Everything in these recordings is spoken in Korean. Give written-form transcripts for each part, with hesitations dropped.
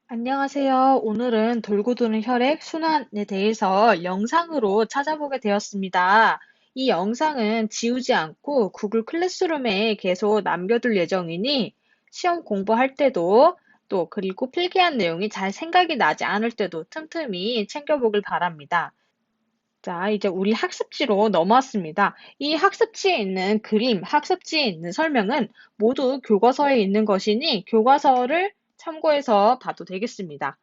안녕하세요. 오늘은 돌고 도는 혈액 순환에 대해서 영상으로 찾아보게 되었습니다. 이 영상은 지우지 않고 구글 클래스룸에 계속 남겨둘 예정이니 시험 공부할 때도 또 그리고 필기한 내용이 잘 생각이 나지 않을 때도 틈틈이 챙겨보길 바랍니다. 자, 이제 우리 학습지로 넘어왔습니다. 이 학습지에 있는 그림, 학습지에 있는 설명은 모두 교과서에 있는 것이니 교과서를 참고해서 봐도 되겠습니다.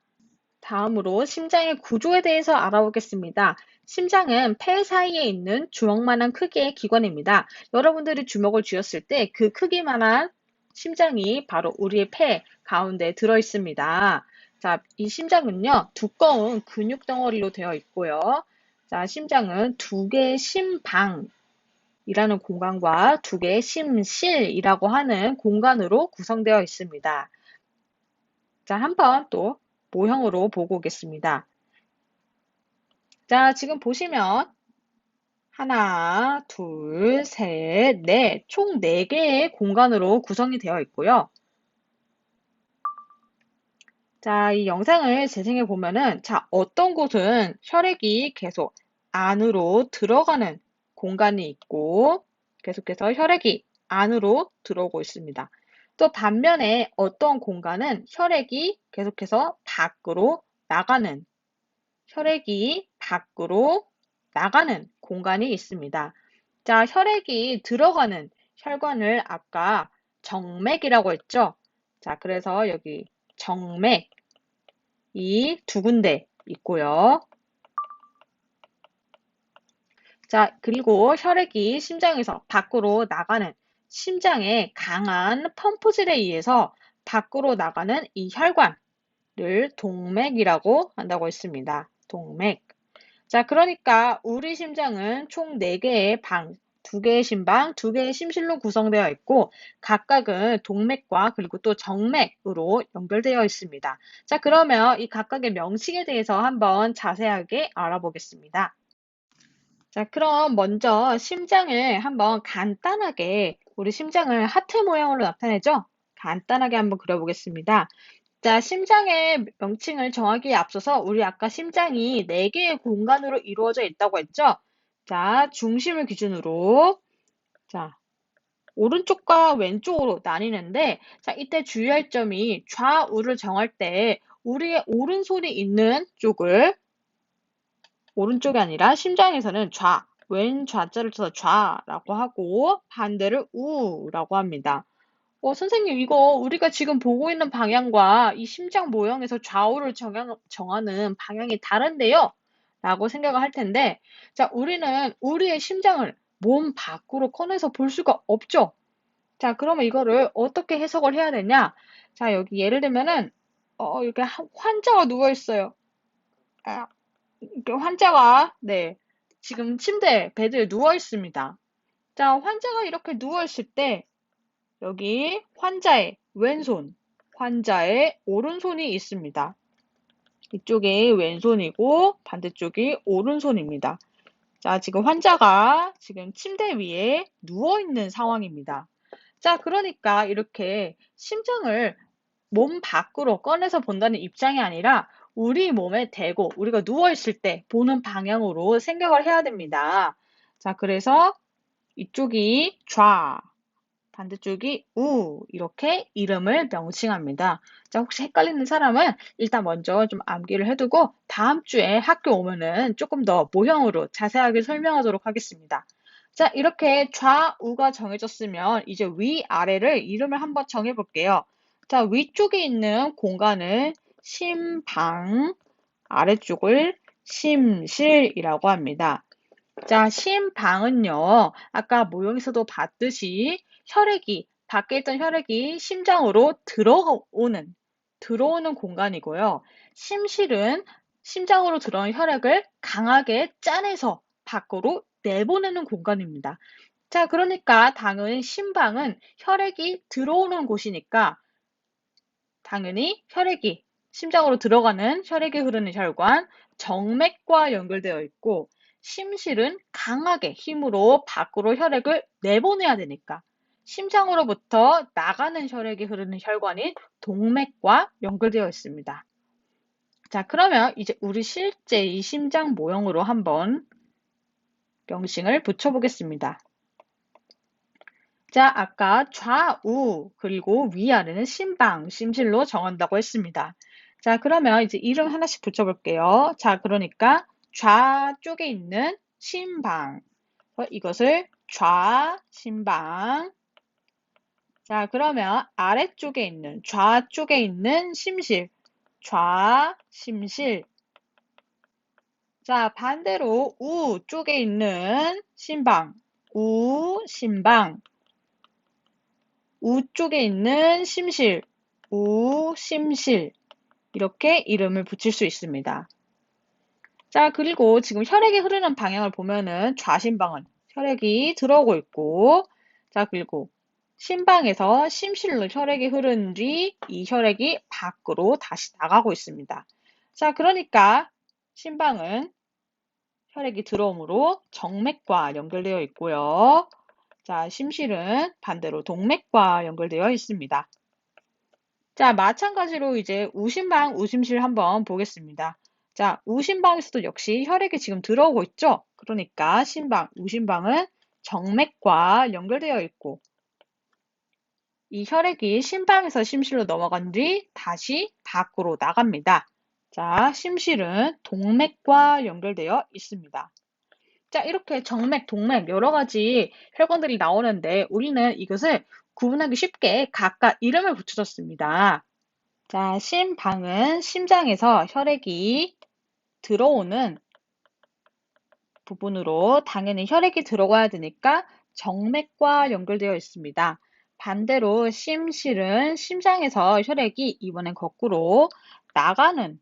다음으로 심장의 구조에 대해서 알아보겠습니다. 심장은 폐 사이에 있는 주먹만한 크기의 기관입니다. 여러분들이 주먹을 쥐었을 때 그 크기만한 심장이 바로 우리의 폐 가운데 들어 있습니다. 자, 이 심장은요, 두꺼운 근육 덩어리로 되어 있고요. 자, 심장은 두 개의 심방이라는 공간과 두 개의 심실이라고 하는 공간으로 구성되어 있습니다. 자, 한번 또 모형으로 보고 오겠습니다. 자, 지금 보시면 하나, 둘, 셋, 넷, 총 4개의 공간으로 구성이 되어 있고요. 자, 이 영상을 재생해 보면은 자, 어떤 곳은 혈액이 계속 안으로 들어가는 공간이 있고 계속해서 혈액이 안으로 들어오고 있습니다. 또 반면에 어떤 공간은 계속해서 혈액이 밖으로 나가는 공간이 있습니다. 자, 혈액이 들어가는 혈관을 아까 정맥이라고 했죠? 자, 그래서 여기 정맥, 이 두 군데 있고요. 자, 그리고 혈액이 심장에서 밖으로 나가는 심장의 강한 펌프질에 의해서 밖으로 나가는 이 혈관을 동맥이라고 한다고 했습니다. 동맥. 자, 그러니까 우리 심장은 총 4개의 방, 2개의 심방, 2개의 심실로 구성되어 있고 각각은 동맥과 그리고 또 정맥으로 연결되어 있습니다. 자, 그러면 이 각각의 명칭에 대해서 한번 자세하게 알아보겠습니다. 자, 그럼 먼저 심장을 한번 간단하게 우리 심장을 하트 모양으로 나타내죠? 간단하게 한번 그려보겠습니다. 자, 심장의 명칭을 정하기에 앞서서 우리 아까 심장이 4개의 공간으로 이루어져 있다고 했죠? 자, 중심을 기준으로 자, 오른쪽과 왼쪽으로 나뉘는데 자, 이때 주의할 점이 좌우를 정할 때 우리의 오른손이 있는 쪽을 오른쪽이 아니라 심장에서는 왼 좌자를 써서 좌라고 하고 반대를 우라고 합니다. 선생님, 이거 우리가 지금 보고 있는 방향과 이 심장 모형에서 좌우를 정하는 방향이 다른데요? 라고 생각을 할 텐데, 자, 우리는 우리의 심장을 몸 밖으로 꺼내서 볼 수가 없죠? 자, 그러면 이거를 어떻게 해석을 해야 되냐? 자, 여기 예를 들면은, 이렇게 환자가 누워 있어요. 아, 이렇게 환자가, 네, 지금 베드에 누워 있습니다. 자, 환자가 이렇게 누워 있을 때, 여기 환자의 왼손, 환자의 오른손이 있습니다. 이쪽이 왼손이고 반대쪽이 오른손입니다. 자, 지금 환자가 지금 침대 위에 누워 있는 상황입니다. 자, 그러니까 이렇게 심장을 몸 밖으로 꺼내서 본다는 입장이 아니라 우리 몸에 대고 우리가 누워 있을 때 보는 방향으로 생각을 해야 됩니다. 자, 그래서 이쪽이 반대쪽이 이렇게 이름을 명칭합니다. 자, 혹시 헷갈리는 사람은 일단 먼저 좀 암기를 해두고 다음 주에 학교 오면은 조금 더 모형으로 자세하게 설명하도록 하겠습니다. 자, 이렇게 좌우가 정해졌으면 이제 위아래를 이름을 한번 정해볼게요. 자, 위쪽에 있는 공간을 심방, 아래쪽을 심실이라고 합니다. 자, 심방은요, 아까 모형에서도 봤듯이 밖에 있던 혈액이 심장으로 들어오는 공간이고요. 심실은 심장으로 들어온 혈액을 강하게 짜내서 밖으로 내보내는 공간입니다. 자, 그러니까 당연히 심방은 혈액이 들어오는 곳이니까 당연히 심장으로 들어가는 혈액이 흐르는 혈관, 정맥과 연결되어 있고, 심실은 강하게 힘으로 밖으로 혈액을 내보내야 되니까, 심장으로부터 나가는 혈액이 흐르는 혈관인 동맥과 연결되어 있습니다. 자, 그러면 이제 우리 실제 이 심장 모형으로 한번 명칭을 붙여보겠습니다. 자, 아까 좌우 그리고 위아래는 심방, 심실로 정한다고 했습니다. 자, 그러면 이제 이름 하나씩 붙여볼게요. 자, 그러니까 좌쪽에 있는 심방, 이것을 좌심방. 자, 그러면 아래쪽에 있는, 좌쪽에 있는 심실, 좌심실. 자, 반대로 우쪽에 있는 심방, 우심방. 우쪽에 있는 심실, 우심실. 이렇게 이름을 붙일 수 있습니다. 자, 그리고 지금 혈액이 흐르는 방향을 보면은 좌심방은 혈액이 들어오고 있고, 자, 그리고 심방에서 심실로 혈액이 흐른 뒤 이 혈액이 밖으로 다시 나가고 있습니다. 자, 그러니까 심방은 혈액이 들어오므로 정맥과 연결되어 있고요. 자, 심실은 반대로 동맥과 연결되어 있습니다. 자, 마찬가지로 이제 우심방, 우심실 한번 보겠습니다. 자, 우심방에서도 역시 혈액이 지금 들어오고 있죠? 그러니까 심방, 우심방은 정맥과 연결되어 있고, 이 혈액이 심방에서 심실로 넘어간 뒤 다시 밖으로 나갑니다. 자, 심실은 동맥과 연결되어 있습니다. 자, 이렇게 정맥, 동맥 여러 가지 혈관들이 나오는데 우리는 이것을 구분하기 쉽게 각각 이름을 붙여줬습니다. 자, 심방은 심장에서 혈액이 들어오는 부분으로 당연히 혈액이 들어가야 되니까 정맥과 연결되어 있습니다. 반대로 심실은 심장에서 혈액이 이번엔 거꾸로 나가는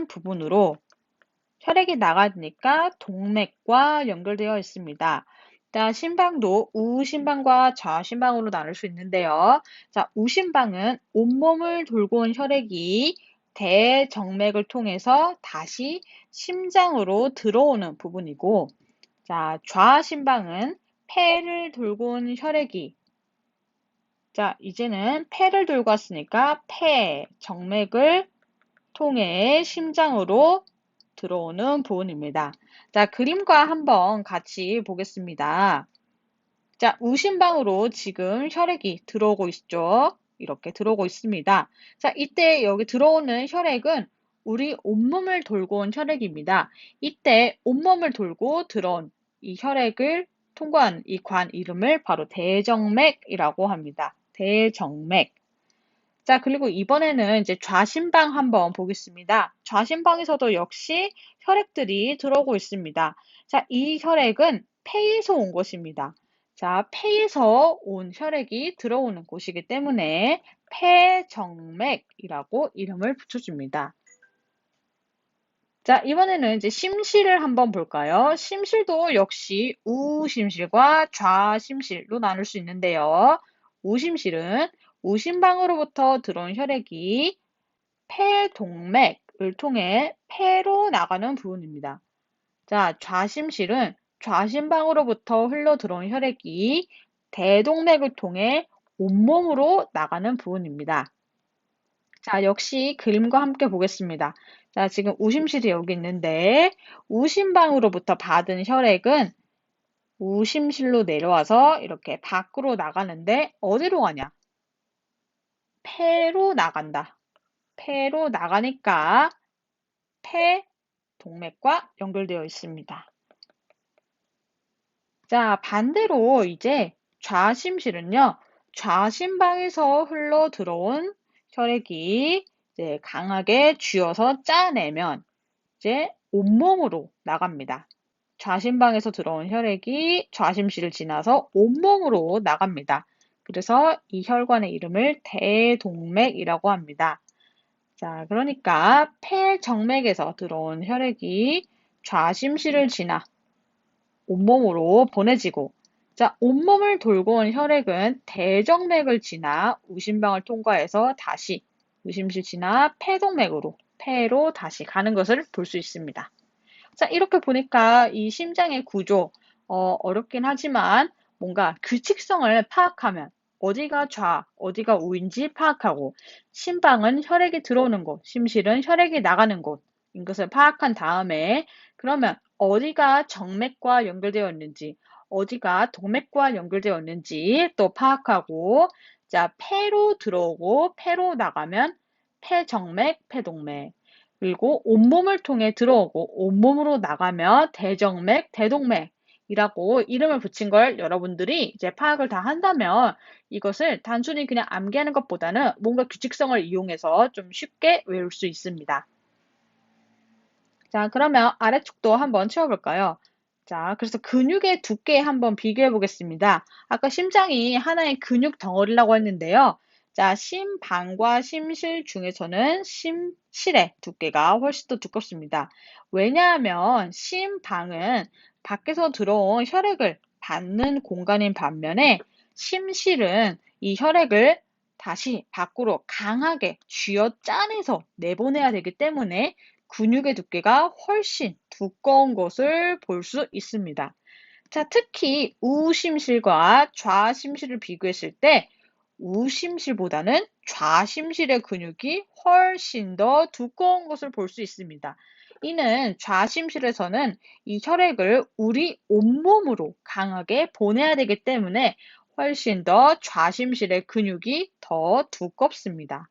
부분으로 혈액이 나가야 되니까 동맥과 연결되어 있습니다. 자, 심방도 우심방과 좌심방으로 나눌 수 있는데요. 자, 우심방은 온몸을 돌고 온 혈액이 대정맥을 통해서 다시 심장으로 들어오는 부분이고, 자, 좌심방은 폐를 돌고 온 혈액이, 자, 이제는 폐를 돌고 왔으니까 폐, 정맥을 통해 심장으로 들어오는 부분입니다. 자, 그림과 한번 같이 보겠습니다. 자, 우심방으로 지금 혈액이 들어오고 있죠? 이렇게 들어오고 있습니다. 자, 이때 여기 들어오는 혈액은 우리 온몸을 돌고 온 혈액입니다. 이때 온몸을 돌고 들어온 이 혈액을 통과한 이 관 이름을 바로 대정맥이라고 합니다. 대정맥. 자, 그리고 이번에는 이제 좌심방 한번 보겠습니다. 좌심방에서도 역시 혈액들이 들어오고 있습니다. 자, 이 혈액은 폐에서 온 것입니다. 자, 폐에서 온 혈액이 들어오는 곳이기 때문에 폐정맥이라고 이름을 붙여줍니다. 자, 이번에는 이제 심실을 한번 볼까요? 심실도 역시 우심실과 좌심실로 나눌 수 있는데요. 우심실은 우심방으로부터 들어온 혈액이 폐동맥을 통해 폐로 나가는 부분입니다. 자, 좌심실은 좌심방으로부터 흘러 들어온 혈액이 대동맥을 통해 온몸으로 나가는 부분입니다. 자, 역시 그림과 함께 보겠습니다. 자, 지금 우심실이 여기 있는데 우심방으로부터 받은 혈액은 우심실로 내려와서 이렇게 밖으로 나가는데 어디로 가냐? 폐로 나간다. 폐로 나가니까 폐, 동맥과 연결되어 있습니다. 자, 반대로 이제 좌심실은요. 좌심방에서 흘러 들어온 혈액이 이제 강하게 쥐어서 짜내면 이제 온몸으로 나갑니다. 좌심방에서 들어온 혈액이 좌심실을 지나서 온몸으로 나갑니다. 그래서 이 혈관의 이름을 대동맥이라고 합니다. 자, 그러니까 폐정맥에서 들어온 혈액이 좌심실을 지나 온몸으로 보내지고, 자, 온몸을 돌고 온 혈액은 대정맥을 지나 우심방을 통과해서 다시 우심실 지나 폐동맥으로, 폐로 다시 가는 것을 볼 수 있습니다. 자, 이렇게 보니까 이 심장의 구조, 어렵긴 하지만 뭔가 규칙성을 파악하면 어디가 좌, 어디가 우인지 파악하고 심방은 혈액이 들어오는 곳, 심실은 혈액이 나가는 곳인 것을 파악한 다음에 그러면 어디가 정맥과 연결되어 있는지, 어디가 동맥과 연결되어 있는지 또 파악하고 자, 폐로 들어오고 폐로 나가면 폐정맥, 폐동맥. 그리고 온몸을 통해 들어오고 온몸으로 나가면 대정맥, 대동맥이라고 이름을 붙인 걸 여러분들이 이제 파악을 다 한다면 이것을 단순히 그냥 암기하는 것보다는 뭔가 규칙성을 이용해서 좀 쉽게 외울 수 있습니다. 자, 그러면 아래쪽도 한번 채워볼까요? 자, 그래서 근육의 두께 한번 비교해 보겠습니다. 아까 심장이 하나의 근육 덩어리라고 했는데요. 자, 심방과 심실 중에서는 심실의 두께가 훨씬 더 두껍습니다. 왜냐하면 심방은 밖에서 들어온 혈액을 받는 공간인 반면에 심실은 이 혈액을 다시 밖으로 강하게 쥐어짜내서 내보내야 되기 때문에 근육의 두께가 훨씬 두꺼운 것을 볼 수 있습니다. 자, 특히 우심실과 좌심실을 비교했을 때 우심실보다는 좌심실의 근육이 훨씬 더 두꺼운 것을 볼 수 있습니다. 이는 좌심실에서는 이 혈액을 우리 온몸으로 강하게 보내야 되기 때문에 훨씬 더 좌심실의 근육이 더 두껍습니다.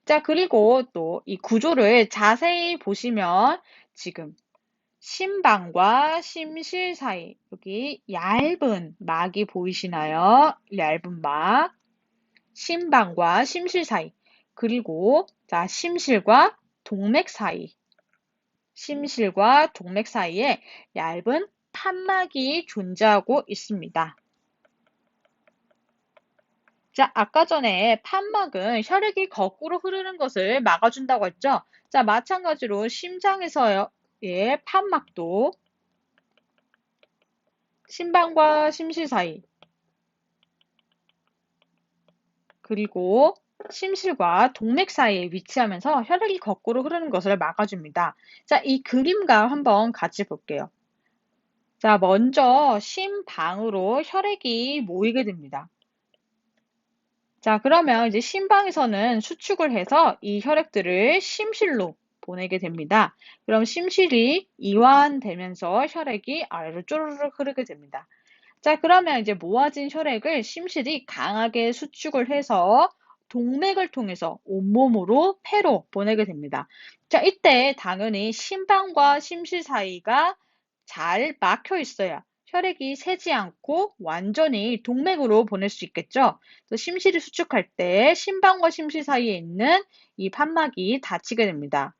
자, 그리고 또 이 구조를 자세히 보시면 지금 심방과 심실 사이 여기 얇은 막이 보이시나요? 얇은 막. 심방과 심실 사이. 그리고 자, 심실과 동맥 사이. 심실과 동맥 사이에 얇은 판막이 존재하고 있습니다. 자, 아까 전에 판막은 혈액이 거꾸로 흐르는 것을 막아준다고 했죠? 자, 마찬가지로 심장에서의 판막도 심방과 심실 사이, 그리고 심실과 동맥 사이에 위치하면서 혈액이 거꾸로 흐르는 것을 막아줍니다. 자, 이 그림과 한번 같이 볼게요. 자, 먼저 심방으로 혈액이 모이게 됩니다. 자, 그러면 이제 심방에서는 수축을 해서 이 혈액들을 심실로 보내게 됩니다. 그럼 심실이 이완되면서 혈액이 아래로 쪼르륵 흐르게 됩니다. 자, 그러면 이제 모아진 혈액을 심실이 강하게 수축을 해서 동맥을 통해서 온몸으로 폐로 보내게 됩니다. 자, 이때 당연히 심방과 심실 사이가 잘 막혀 있어야 혈액이 새지 않고 완전히 동맥으로 보낼 수 있겠죠. 심실이 수축할 때 심방과 심실 사이에 있는 이 판막이 닫히게 됩니다.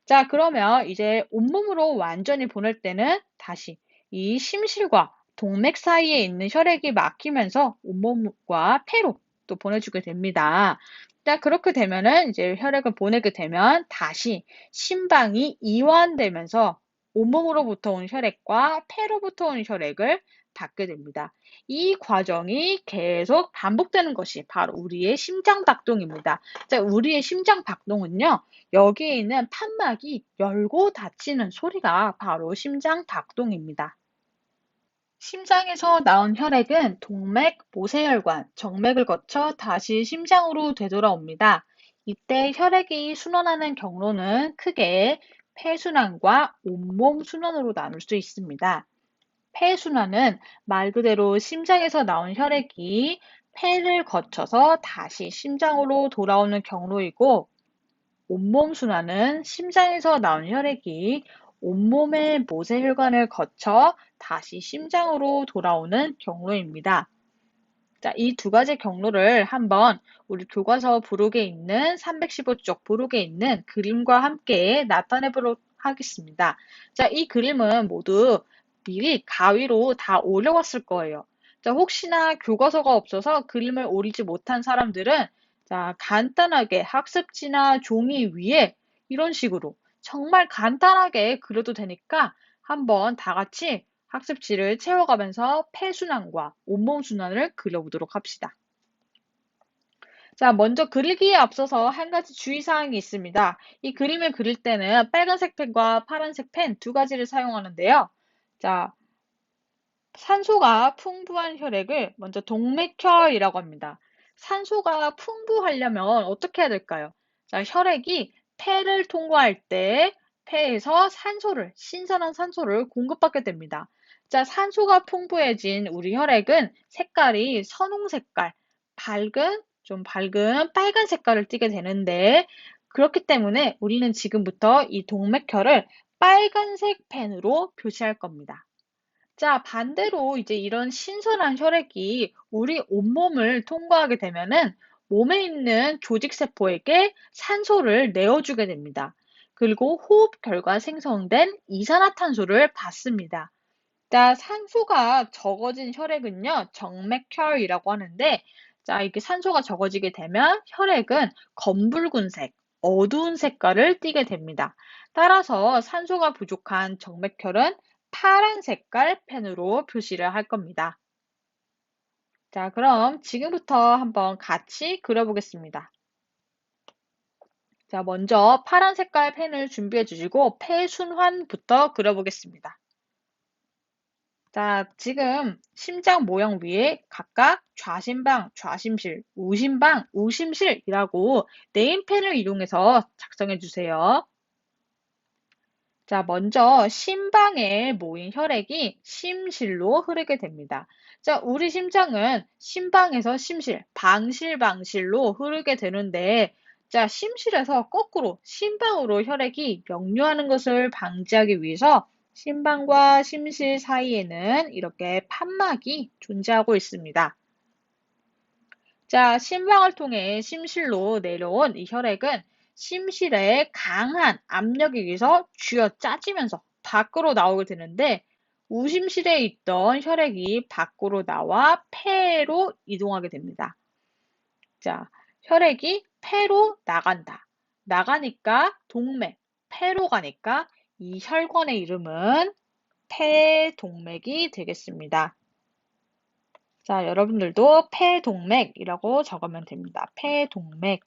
자, 그러면 이제 온몸으로 완전히 보낼 때는 다시 이 심실과 동맥 사이에 있는 혈액이 막히면서 온몸과 폐로 또 보내주게 됩니다. 자, 그렇게 되면은 이제 혈액을 보내게 되면 다시 심방이 이완되면서 온몸으로부터 온 혈액과 폐로부터 온 혈액을 받게 됩니다. 이 과정이 계속 반복되는 것이 바로 우리의 심장 박동입니다. 자, 우리의 심장 박동은요, 여기에 있는 판막이 열고 닫히는 소리가 바로 심장 박동입니다. 심장에서 나온 혈액은 동맥, 모세혈관, 정맥을 거쳐 다시 심장으로 되돌아옵니다. 이때 혈액이 순환하는 경로는 크게 폐순환과 온몸 순환으로 나눌 수 있습니다. 폐순환은 말 그대로 심장에서 나온 혈액이 폐를 거쳐서 다시 심장으로 돌아오는 경로이고, 온몸 순환은 심장에서 나온 혈액이 온몸의 모세혈관을 거쳐 다시 심장으로 돌아오는 경로입니다. 자, 이 두 가지 경로를 한번 우리 교과서 부록에 있는 315쪽 부록에 있는 그림과 함께 나타내 보도록 하겠습니다. 자, 이 그림은 모두 미리 가위로 다 올려왔을 거예요. 자, 혹시나 교과서가 없어서 그림을 오리지 못한 사람들은 자, 간단하게 학습지나 종이 위에 이런 식으로 정말 간단하게 그려도 되니까 한번 다 같이 학습지를 채워가면서 폐순환과 온몸 순환을 그려보도록 합시다. 자, 먼저 그리기에 앞서서 한 가지 주의사항이 있습니다. 이 그림을 그릴 때는 빨간색 펜과 파란색 펜 두 가지를 사용하는데요. 자, 산소가 풍부한 혈액을 먼저 동맥혈이라고 합니다. 산소가 풍부하려면 어떻게 해야 될까요? 자, 혈액이 폐를 통과할 때 폐에서 신선한 산소를 공급받게 됩니다. 자, 산소가 풍부해진 우리 혈액은 색깔이 선홍 색깔, 좀 밝은 빨간 색깔을 띠게 되는데, 그렇기 때문에 우리는 지금부터 이 동맥혈을 빨간색 펜으로 표시할 겁니다. 자, 반대로 이제 이런 신선한 혈액이 우리 온몸을 통과하게 되면은 몸에 있는 조직세포에게 산소를 내어주게 됩니다. 그리고 호흡 결과 생성된 이산화탄소를 받습니다. 자, 산소가 적어진 혈액은요, 정맥혈이라고 하는데, 자, 이렇게 산소가 적어지게 되면 혈액은 검붉은색, 어두운 색깔을 띠게 됩니다. 따라서 산소가 부족한 정맥혈은 파란 색깔 펜으로 표시를 할 겁니다. 자, 그럼 지금부터 한번 같이 그려보겠습니다. 자, 먼저 파란 색깔 펜을 준비해 주시고 폐순환부터 그려보겠습니다. 자, 지금 심장 모형 위에 각각 좌심방, 좌심실, 우심방, 우심실이라고 네임펜을 이용해서 작성해 주세요. 자, 먼저 심방에 모인 혈액이 심실로 흐르게 됩니다. 자, 우리 심장은 심방에서 심실, 방실로 흐르게 되는데, 자, 심실에서 거꾸로 심방으로 혈액이 역류하는 것을 방지하기 위해서 심방과 심실 사이에는 이렇게 판막이 존재하고 있습니다. 자, 심방을 통해 심실로 내려온 이 혈액은 심실의 강한 압력에 의해서 쥐어 짜지면서 밖으로 나오게 되는데, 우심실에 있던 혈액이 밖으로 나와 폐로 이동하게 됩니다. 자, 혈액이 폐로 나간다. 나가니까 동맥, 폐로 가니까 이 혈관의 이름은 폐동맥이 되겠습니다. 자, 여러분들도 폐동맥이라고 적으면 됩니다. 폐동맥.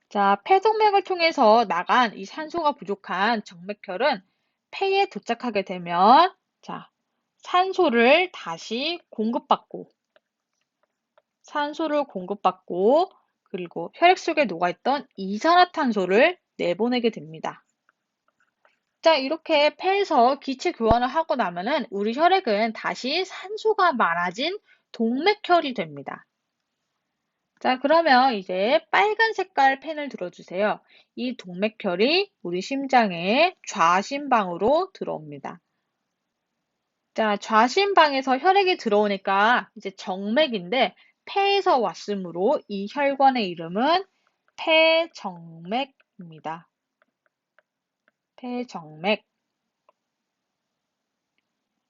자, 폐동맥을 통해서 나간 이 산소가 부족한 정맥혈은 폐에 도착하게 되면, 자, 산소를 다시 공급받고, 그리고 혈액 속에 녹아있던 이산화탄소를 내보내게 됩니다. 자, 이렇게 폐에서 기체 교환을 하고 나면은 우리 혈액은 다시 산소가 많아진 동맥혈이 됩니다. 자, 그러면 이제 빨간 색깔 펜을 들어주세요. 이 동맥혈이 우리 심장의 좌심방으로 들어옵니다. 자, 좌심방에서 혈액이 들어오니까 이제 정맥인데 폐에서 왔으므로 이 혈관의 이름은 폐정맥입니다. 폐정맥.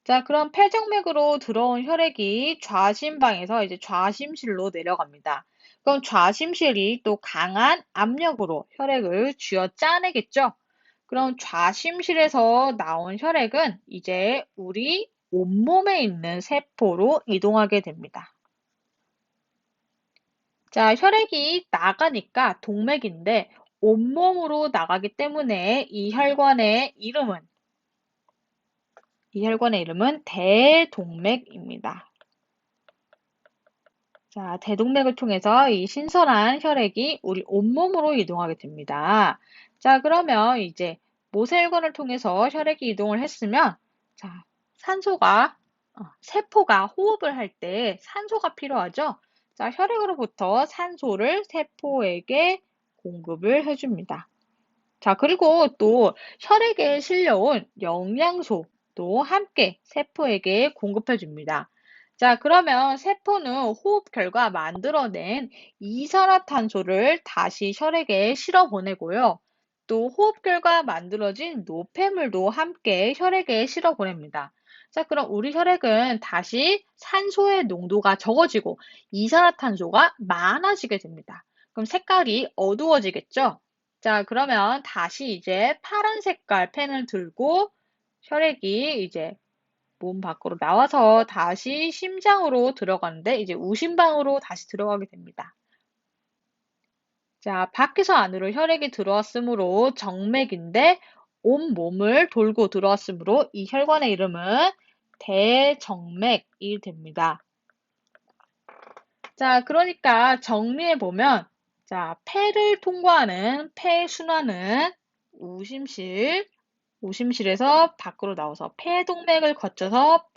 자, 그럼 폐정맥으로 들어온 혈액이 좌심방에서 이제 좌심실로 내려갑니다. 그럼 좌심실이 또 강한 압력으로 혈액을 쥐어 짜내겠죠? 그럼 좌심실에서 나온 혈액은 이제 우리 온몸에 있는 세포로 이동하게 됩니다. 자, 혈액이 나가니까 동맥인데 온몸으로 나가기 때문에 이 혈관의 이름은 대동맥입니다. 자, 대동맥을 통해서 이 신선한 혈액이 우리 온몸으로 이동하게 됩니다. 자, 그러면 이제 모세혈관을 통해서 혈액이 이동을 했으면, 자, 세포가 호흡을 할 때 산소가 필요하죠? 자, 혈액으로부터 산소를 세포에게 공급을 해줍니다. 자, 그리고 또 혈액에 실려온 영양소도 함께 세포에게 공급해 줍니다. 자, 그러면 세포는 호흡 결과 만들어낸 이산화탄소를 다시 혈액에 실어 보내고요. 또 호흡 결과 만들어진 노폐물도 함께 혈액에 실어 보냅니다. 자, 그럼 우리 혈액은 다시 산소의 농도가 적어지고 이산화탄소가 많아지게 됩니다. 그럼 색깔이 어두워지겠죠? 자, 그러면 다시 이제 파란 색깔 펜을 들고 혈액이 이제 몸 밖으로 나와서 다시 심장으로 들어가는데 이제 우심방으로 다시 들어가게 됩니다. 자, 밖에서 안으로 혈액이 들어왔으므로 정맥인데 온 몸을 돌고 들어왔으므로 이 혈관의 이름은 대정맥이 됩니다. 자, 그러니까 정리해보면, 자, 폐를 통과하는 폐순환은 우심실, 우심실에서 밖으로 나와서 폐동맥을 거쳐서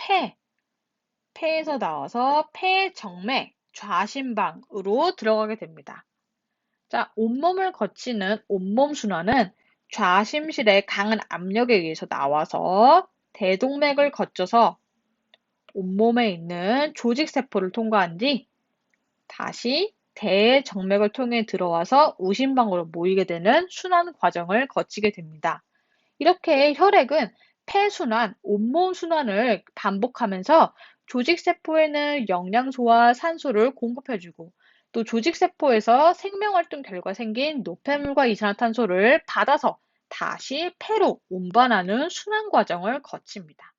폐에서 나와서 폐정맥, 좌심방으로 들어가게 됩니다. 자, 온몸을 거치는 온몸 순환은 좌심실의 강한 압력에 의해서 나와서 대동맥을 거쳐서 온몸에 있는 조직세포를 통과한 뒤 다시 대정맥을 통해 들어와서 우심방으로 모이게 되는 순환 과정을 거치게 됩니다. 이렇게 혈액은 폐순환, 온몸 순환을 반복하면서 조직세포에는 영양소와 산소를 공급해주고 또 조직세포에서 생명활동 결과 생긴 노폐물과 이산화탄소를 받아서 다시 폐로 운반하는 순환 과정을 거칩니다.